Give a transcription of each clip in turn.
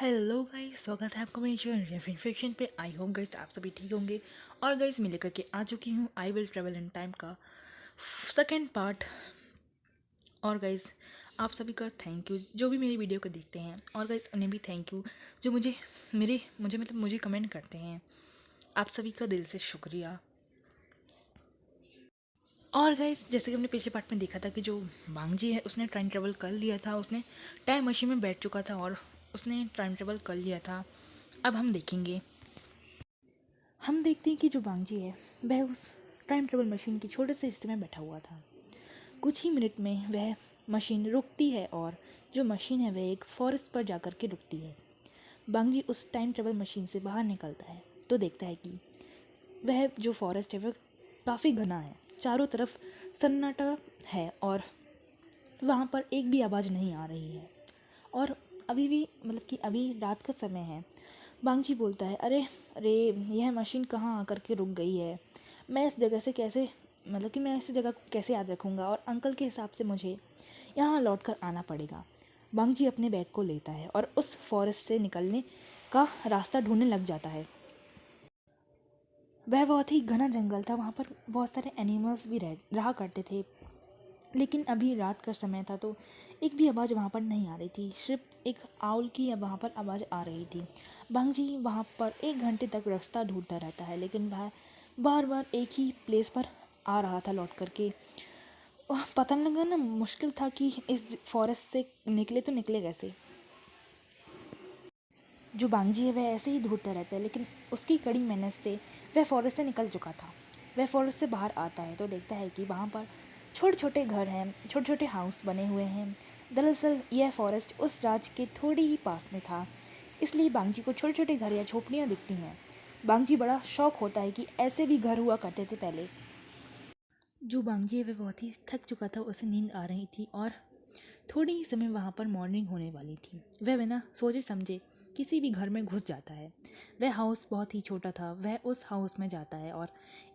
Hello guys, स्वागत है आपका मेरे चैनल रेफ इन्फेक्शन पे। आई होप गाइस आप सभी ठीक होंगे। और गाइस मैं लेकर के आ चुकी हूँ I will travel in time का सेकंड पार्ट। और गाइस आप सभी का थैंक यू जो भी मेरी वीडियो को देखते हैं, और गाइस उन्हें भी थैंक यू जो मुझे कमेंट करते हैं। आप सभी का दिल से शुक्रिया। और गाइस जैसे कि हमने पिछले पार्ट में देखा था कि जो बांगजी है उसने टाइम ट्रेवल कर लिया था, उसने टाइम मशीन में बैठ चुका था और उसने टाइम ट्रेवल कर लिया था। अब हम देखते हैं कि जो बांगजी है वह उस टाइम ट्रेवल मशीन के छोटे से हिस्से में बैठा हुआ था। कुछ ही मिनट में वह मशीन रुकती है और जो मशीन है वह एक फॉरेस्ट पर जाकर के रुकती है। बांगजी उस टाइम ट्रेवल मशीन से बाहर निकलता है तो देखता है कि वह जो फॉरेस्ट है वह काफ़ी घना है, चारों तरफ सन्नाटा है और वहाँ पर एक भी आवाज़ नहीं आ रही है। और अभी भी कि अभी रात का समय है। बांगजी बोलता है, अरे अरे, यह मशीन कहाँ आकर के रुक गई है। मैं इस जगह से कैसे मैं इस जगह को कैसे याद रखूँगा, और अंकल के हिसाब से मुझे यहाँ लौट कर आना पड़ेगा। बांगजी अपने बैग को लेता है और उस फॉरेस्ट से निकलने का रास्ता ढूंढने लग जाता है। वह बहुत ही घना जंगल था, वहाँ पर बहुत सारे एनिमल्स भी रहा करते थे। लेकिन अभी रात का समय था तो एक भी आवाज़ वहाँ पर नहीं आ रही थी, सिर्फ एक आउल की वहाँ पर आवाज़ आ रही थी। बांगजी वहाँ पर 1 घंटे तक रास्ता ढूंढता रहता है, लेकिन वह बार बार एक ही प्लेस पर आ रहा था लौट करके। पता नहीं लगा ना, मुश्किल था कि इस फॉरेस्ट से निकले तो निकले कैसे। जो बांगजी है वह ऐसे ही ढूंढता रहता है, लेकिन उसकी कड़ी मेहनत से वह फॉरेस्ट से निकल चुका था। वह फॉरेस्ट से बाहर आता है तो देखता है कि वहाँ पर छोटे छोटे घर हैं, छोटे छोटे हाउस बने हुए हैं। दरअसल यह फॉरेस्ट उस राज्य के थोड़ी ही पास में था, इसलिए बांगजी को छोटे छोटे घर या झोपड़ियाँ दिखती हैं। बांगजी बड़ा शौक होता है कि ऐसे भी घर हुआ करते थे पहले। जो बांगजी है वह बहुत ही थक चुका था, उसे नींद आ रही थी और थोड़ी ही समय वहाँ पर मॉर्निंग होने वाली थी। वह बिना सोचे समझे किसी भी घर में घुस जाता है। वह हाउस बहुत ही छोटा था। वह उस हाउस में जाता है और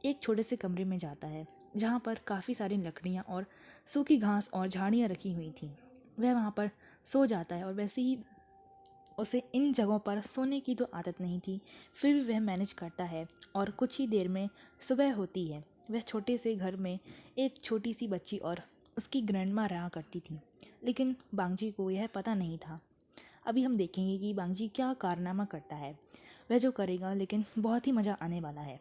एक छोटे से कमरे में जाता है जहाँ पर काफ़ी सारी लकड़ियाँ और सूखी घास और झाड़ियाँ रखी हुई थीं। वह वहाँ पर सो जाता है, और वैसे ही उसे इन जगहों पर सोने की तो आदत नहीं थी, फिर भी वह मैनेज करता है। और कुछ ही देर में सुबह होती है। वह छोटे से घर में एक छोटी सी बच्ची और उसकी ग्रैंडमा रहा करती थी, लेकिन बांगजी को यह पता नहीं था। अभी हम देखेंगे कि बांगजी क्या कारनामा करता है, वह जो करेगा, लेकिन बहुत ही मज़ा आने वाला है।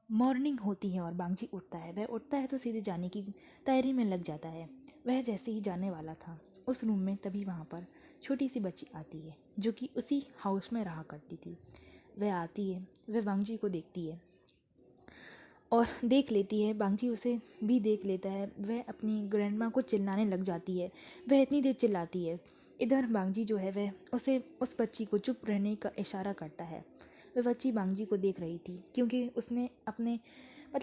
मॉर्निंग होती है और बांगजी उठता है। वह उठता है तो सीधे जाने की तैयारी में लग जाता है। वह जैसे ही जाने वाला था उस रूम में, तभी वहाँ पर छोटी सी बच्ची आती है जो कि उसी हाउस में रहा करती थी। वह आती है, वह बांगजी को देखती है और देख लेती है। बांगजी उसे भी देख लेता है। वह अपनी ग्रैंडमा को चिल्लाने लग जाती है। वह इतनी देर चिल्लाती है, इधर बांगजी जो है वह उसे उस बच्ची को चुप रहने का इशारा करता है। वह बच्ची बांगजी को देख रही थी क्योंकि उसने अपने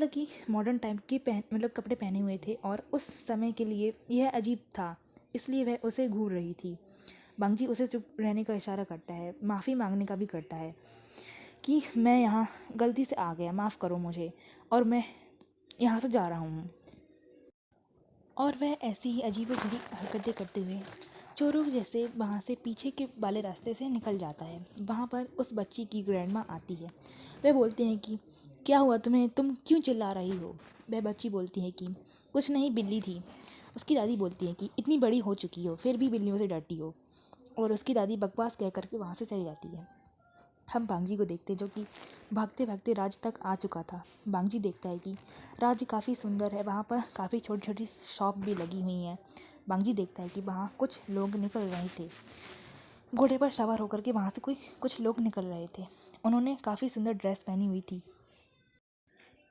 कि मॉडर्न टाइम के कपड़े पहने हुए थे, और उस समय के लिए यह अजीब था, इसलिए वह उसे घूर रही थी। बांगजी उसे चुप रहने का इशारा करता है, माफ़ी मांगने का भी करता है कि मैं यहाँ गलती से आ गया, माफ़ करो मुझे, और मैं यहाँ से जा रहा हूँ। और वह ऐसी ही अजीबोगरीब हरकतें करते हुए चोरों जैसे वहाँ से पीछे के वाले रास्ते से निकल जाता है। वहाँ पर उस बच्ची की ग्रैंडमा आती है। वह बोलते हैं कि क्या हुआ तुम्हें, तुम क्यों चिल्ला रही हो। वह बच्ची बोलती है कि कुछ नहीं, बिल्ली थी। उसकी दादी बोलती है कि इतनी बड़ी हो चुकी हो फिर भी बिल्लियों से डरती हो, और उसकी दादी बकवास कह करके वहाँ से चली जाती है। हम बांगजी को देखते जो कि भागते भागते राज तक आ चुका था। बांगजी देखता है कि राज्य काफ़ी सुंदर है, वहाँ पर काफ़ी छोटी छोटी शॉप भी लगी हुई हैं। बांगजी देखता है कि वहाँ कुछ लोग निकल रहे थे, घोड़े पर सवार होकर के वहाँ से कुछ लोग निकल रहे थे। उन्होंने काफ़ी सुंदर ड्रेस पहनी हुई थी।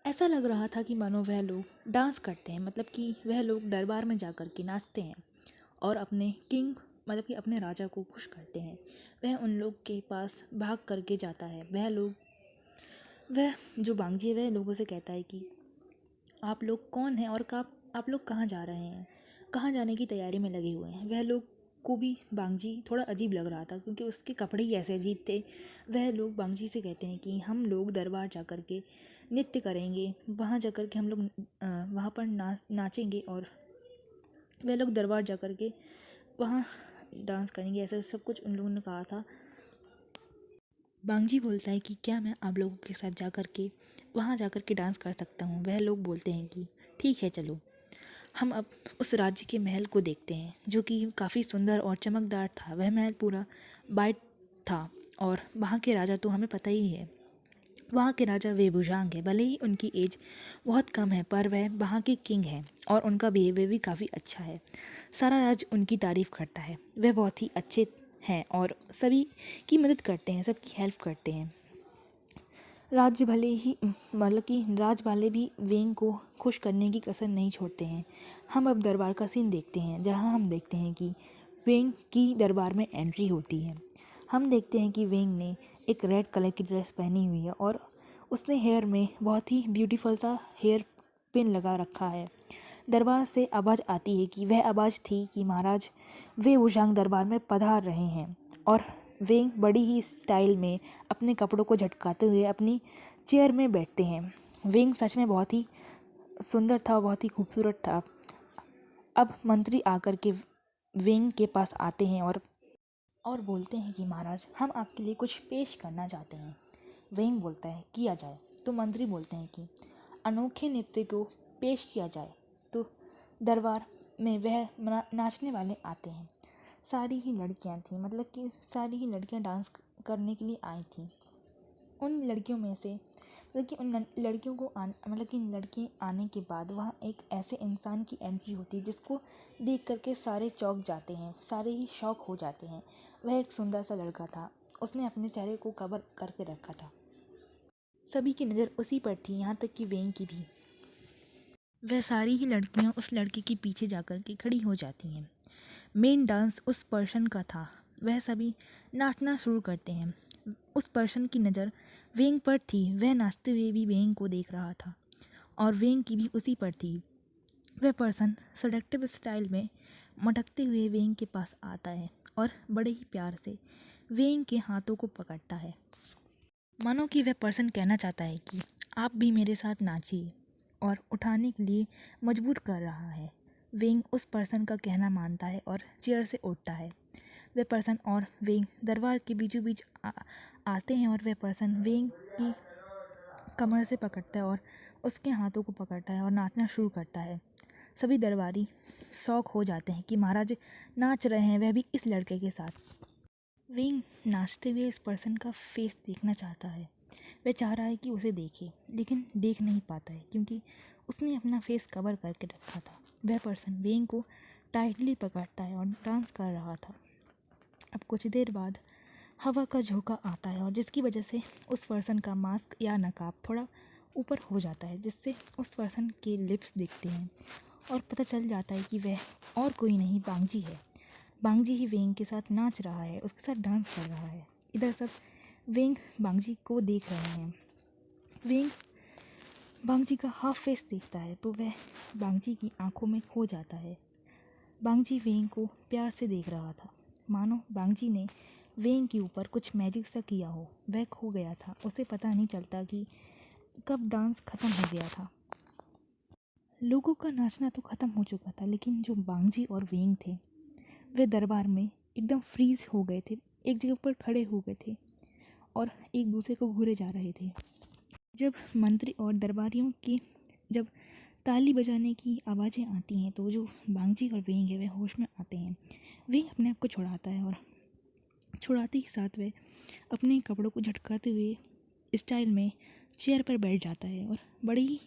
ऐसा लग रहा था कि मानो वह लोग डांस करते हैं, कि वह लोग दरबार में जा कर के नाचते हैं और अपने किंग अपने राजा को खुश करते हैं। वह उन लोग के पास भाग करके जाता है। वह जो बांगजी है वह लोगों से कहता है कि आप लोग कौन हैं और आप लोग कहाँ जा रहे हैं, कहाँ जाने की तैयारी में लगे हुए हैं। वह लोग को भी बांगजी थोड़ा अजीब लग रहा था क्योंकि उसके कपड़े ही ऐसे अजीब थे। वह लोग बांगजी से कहते हैं कि हम लोग दरबार जा कर के नृत्य करेंगे, वहाँ जा कर के हम लोग वहाँ पर नाचेंगे, और वह लोग दरबार जा कर के वहाँ डांस करेंगे, ऐसा सब कुछ उन लोगों ने कहा था। बांगजी बोलता है कि क्या मैं आप लोगों के साथ जाकर के वहाँ जाकर के डांस कर सकता हूँ। वह लोग बोलते हैं कि ठीक है चलो। हम अब उस राज्य के महल को देखते हैं जो कि काफ़ी सुंदर और चमकदार था। वह महल पूरा वाइट था और वहाँ के राजा तो हमें पता ही है, वहाँ के राजा वेबुजांग है। भले ही उनकी एज बहुत कम है पर वह वहाँ के किंग हैं और उनका बिहेवियर भी काफ़ी अच्छा है। सारा राज्य उनकी तारीफ़ करता है। वह बहुत ही अच्छे हैं और सभी की मदद करते हैं, सबकी हेल्प करते हैं। राज्य भले ही मतलब कि राज वाले भी वेंग को खुश करने की कसर नहीं छोड़ते हैं। हम अब दरबार का सीन देखते हैं जहाँ हम देखते हैं कि वेंग की दरबार में एंट्री होती है। हम देखते हैं कि वेंग ने एक रेड कलर की ड्रेस पहनी हुई है और उसने हेयर में बहुत ही ब्यूटीफुल सा हेयर पिन लगा रखा है। दरबार से आवाज़ आती है कि वह आवाज़ थी कि महाराज वे वुजांग दरबार में पधार रहे हैं और वेंग बड़ी ही स्टाइल में अपने कपड़ों को झटकाते हुए अपनी चेयर में बैठते हैं। वेंग सच में बहुत ही सुंदर था, बहुत ही खूबसूरत था। अब मंत्री आकर के वेंग के पास आते हैं और बोलते हैं कि महाराज हम आपके लिए कुछ पेश करना चाहते हैं। वेंग बोलता है किया जाए। तो मंत्री बोलते हैं कि अनोखे नृत्य को पेश किया जाए। तो दरबार में वह नाचने वाले आते हैं। सारी ही लड़कियां थीं, मतलब कि सारी ही लड़कियां डांस करने के लिए आई थीं। उन लड़कियों में से मतलब कि उन लड़कियों को मतलब कि लड़की आने के बाद वहाँ एक ऐसे इंसान की एंट्री होती है जिसको देख करके सारे चौंक जाते हैं, सारे ही शॉक हो जाते हैं। वह एक सुंदर सा लड़का था, उसने अपने चेहरे को कवर करके रखा था। सभी की नज़र उसी पर थी, यहाँ तक कि वेंग की भी। वह सारी ही लड़कियाँ उस लड़के के पीछे जाकर के खड़ी हो जाती हैं। मेन डांस उस पर्सन का था। वह सभी नाचना शुरू करते हैं। उस पर्सन की नज़र वेंग पर थी। वह नाचते हुए भी वेंग को देख रहा था और वेंग की भी उसी पर थी। वह पर्सन सेडक्टिव स्टाइल में मटकते हुए वेंग के पास आता है और बड़े ही प्यार से वेंग के हाथों को पकड़ता है, मानो कि वह पर्सन कहना चाहता है कि आप भी मेरे साथ नाचिए, और उठाने के लिए मजबूर कर रहा है। वेंग उस पर्सन का कहना मानता है और चेयर से उठता है। वह पर्सन और वेंग दरबार के बीचों बीच आते हैं और वह पर्सन वेंग की कमर से पकड़ता है और उसके हाथों को पकड़ता है और नाचना शुरू करता है। सभी दरबारी शौक हो जाते हैं कि महाराज नाच रहे हैं, वह भी इस लड़के के साथ। वेंग नाचते हुए इस पर्सन का फेस देखना चाहता है। वह चाह रहा है कि उसे देखे, लेकिन देख नहीं पाता है क्योंकि उसने अपना फेस कवर करके रखा था। वह पर्सन वेंग को टाइटली पकड़ता है और डांस कर रहा था। अब कुछ देर बाद हवा का झोंका आता है और जिसकी वजह से उस पर्सन का मास्क या नकाब थोड़ा ऊपर हो जाता है, जिससे उस पर्सन के लिप्स दिखते हैं और पता चल जाता है कि वह और कोई नहीं बांगजी है। बांगजी ही वेंग के साथ नाच रहा है, उसके साथ डांस कर रहा है। इधर सब वेंग बांगजी को देख रहे हैं। वेंग बांगजी का हाफ फेस देखता है तो वह बांगजी की आंखों में खो जाता है। बांगजी वेंग को प्यार से देख रहा था, मानो बांगजी ने वेंग के ऊपर कुछ मैजिक सा किया हो। वह खो गया था, उसे पता नहीं चलता कि कब डांस ख़त्म हो गया था। लोगों का नाचना तो ख़त्म हो चुका था, लेकिन जो बांगजी और वेंग थे वे दरबार में एकदम फ्रीज हो गए थे, एक जगह पर खड़े हो गए थे और एक दूसरे को घूरे जा रहे थे। जब मंत्री और दरबारियों की जब ताली बजाने की आवाज़ें आती हैं तो जो बांगजी और वेंग है वह होश में आते हैं। वेंग अपने आप को छुड़ाता है और छुड़ाते ही साथ वह अपने कपड़ों को झटकाते हुए स्टाइल में चेयर पर बैठ जाता है और बड़ी ही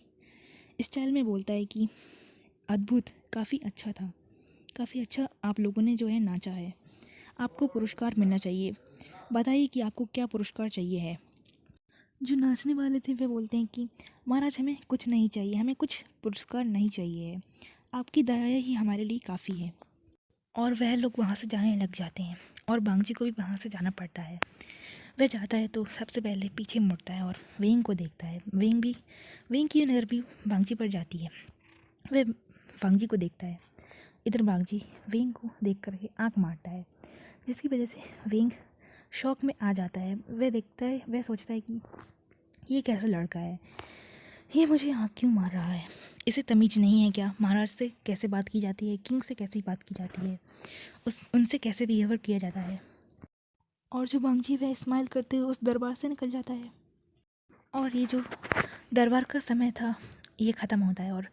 स्टाइल में बोलता है कि अद्भुत, काफ़ी अच्छा था, काफ़ी अच्छा आप लोगों ने जो है नाचा है, आपको पुरस्कार मिलना चाहिए, बताइए कि आपको क्या पुरस्कार चाहिए है। जो नाचने वाले थे वे बोलते हैं कि महाराज हमें कुछ नहीं चाहिए, हमें कुछ पुरस्कार नहीं चाहिए है, आपकी दया ही हमारे लिए काफ़ी है। और वह लोग वहाँ से जाने लग जाते हैं और बांगजी को भी वहाँ से जाना पड़ता है। वह जाता है तो सबसे पहले पीछे मुड़ता है और वेंग को देखता है। वेंग की नज़र भी बांगजी पर जाती है। वह बांगजी को देखता है। इधर बांगजी वेंग को देख करके आँख मारता है, जिसकी वजह से वेंग शौक में आ जाता है। वह देखता है, वह सोचता है कि ये कैसा लड़का है, ये मुझे आँख क्यों मार रहा है, इसे तमीज़ नहीं है क्या, महाराज से कैसे बात की जाती है, किंग से कैसी बात की जाती है। उनसे कैसे बिहेवियर किया जाता है। और जो बांगजी वह स्माइल करते हुए उस दरबार से निकल जाता है। और ये जो दरबार का समय था ये ख़त्म होता है और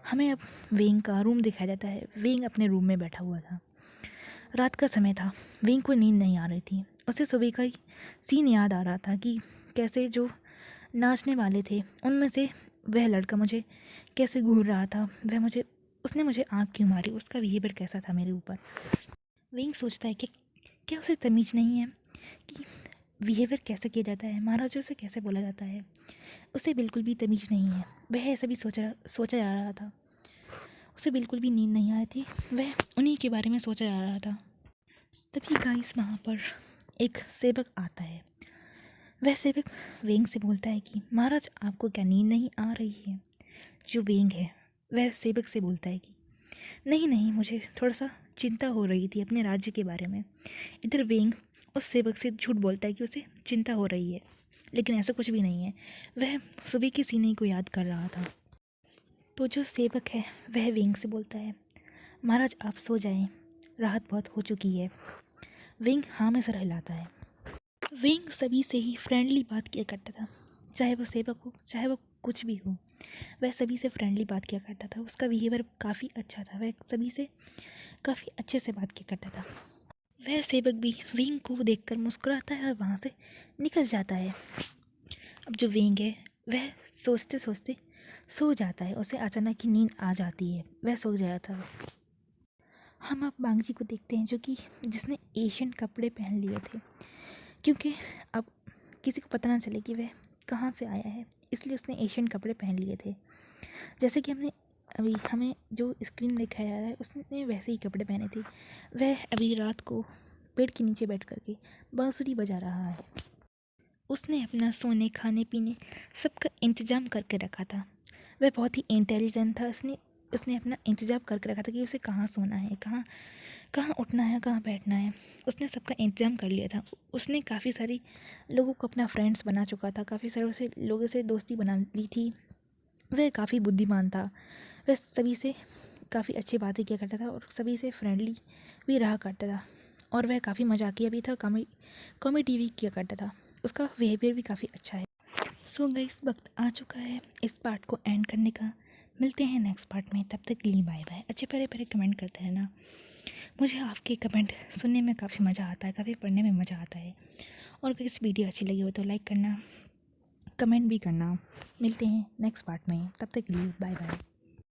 हमें अब वेंग का रूम दिखाया जाता है। वेंग अपने रूम में बैठा हुआ था। रात का समय था। वेंग को नींद नहीं आ रही थी। उसे सुबह का ही सीन याद आ रहा था कि कैसे जो नाचने वाले थे उनमें से वह लड़का मुझे कैसे घूर रहा था, उसने मुझे आँख क्यों मारी, उसका बिहेवियर कैसा था मेरे ऊपर। वेंग सोचता है कि क्या उसे तमीज़ नहीं है कि बिहेवियर कैसे किया जाता है, महाराजों से कैसे बोला जाता है। उसे बिल्कुल भी तमीज़ नहीं है। वह ऐसा भी सोचा जा रहा था। उसे बिल्कुल भी नींद नहीं आ रही थी। वह उन्हीं के बारे में सोचा जा रहा था। तभी गाइस वहाँ पर एक सेवक आता है। वह सेवक वेंग से बोलता है कि महाराज आपको क्या नींद नहीं आ रही है। जो वेंग है वह सेवक से बोलता है कि नहीं मुझे थोड़ा सा चिंता हो रही थी अपने राज्य के बारे में। इधर वेंग उस सेवक से झूठ बोलता है कि उसे चिंता हो रही है, लेकिन ऐसा कुछ भी नहीं है। वह सुबह के सीने को याद कर रहा था। तो जो सेवक है वह वेंग से बोलता है महाराज आप सो जाएं, राहत बहुत हो चुकी है। वेंग हाँ में सर हिलाता है। वेंग सभी से ही फ्रेंडली बात किया करता था, चाहे वो सेवक हो चाहे वो कुछ भी हो। वह सभी से फ्रेंडली बात किया करता था। उसका बिहेवियर काफ़ी अच्छा था। वह सभी से काफ़ी अच्छे से बात किया करता था। वह सेवक भी वेंग को देखकर मुस्कुराता है और वहाँ से निकल जाता है। अब जो वेंग है वह सोचते सोचते सो जाता है। उसे अचानक ही नींद आ जाती है। वह सो गया था। हम अब बांगजी को देखते हैं जिसने एशियन कपड़े पहन लिए थे, क्योंकि अब किसी को पता ना चले कि वह कहाँ से आया है, इसलिए उसने एशियन कपड़े पहन लिए थे। जैसे कि हमें जो स्क्रीन दिखाया है उसने वैसे ही कपड़े पहने थे। वह अभी रात को पेड़ के नीचे बैठ करके बांसुरी बजा रहा है। उसने अपना सोने खाने पीने सबका इंतज़ाम करके रखा था। वह बहुत ही इंटेलिजेंट था। उसने अपना इंतज़ाम करके रखा था कि उसे कहाँ सोना है, कहाँ उठना है, कहाँ बैठना है। उसने सबका इंतज़ाम कर लिया था। उसने काफ़ी सारी लोगों को अपना फ्रेंड्स बना चुका था। काफ़ी सारे लोगों से दोस्ती बना ली थी। वह काफ़ी बुद्धिमान था। वह सभी से काफ़ी अच्छी बातें किया करता था और सभी से फ्रेंडली भी रहा करता था। और वह काफ़ी मजाकिया भी था, कॉमेडी भी किया करता था। उसका बिहेवियर भी काफ़ी अच्छा है। सो गाइस वक्त आ चुका है इस पार्ट को एंड करने का। मिलते हैं नेक्स्ट पार्ट में। तब तक के लिए बाय बाय। अच्छे प्यारे कमेंट करते रहना। मुझे आपके कमेंट सुनने में काफ़ी मज़ा आता है, काफ़ी पढ़ने में मज़ा आता है। और अगर इस वीडियो अच्छी लगी हो तो लाइक करना, कमेंट भी करना। मिलते हैं नेक्स्ट पार्ट में। तब तक के लिए बाय बाय।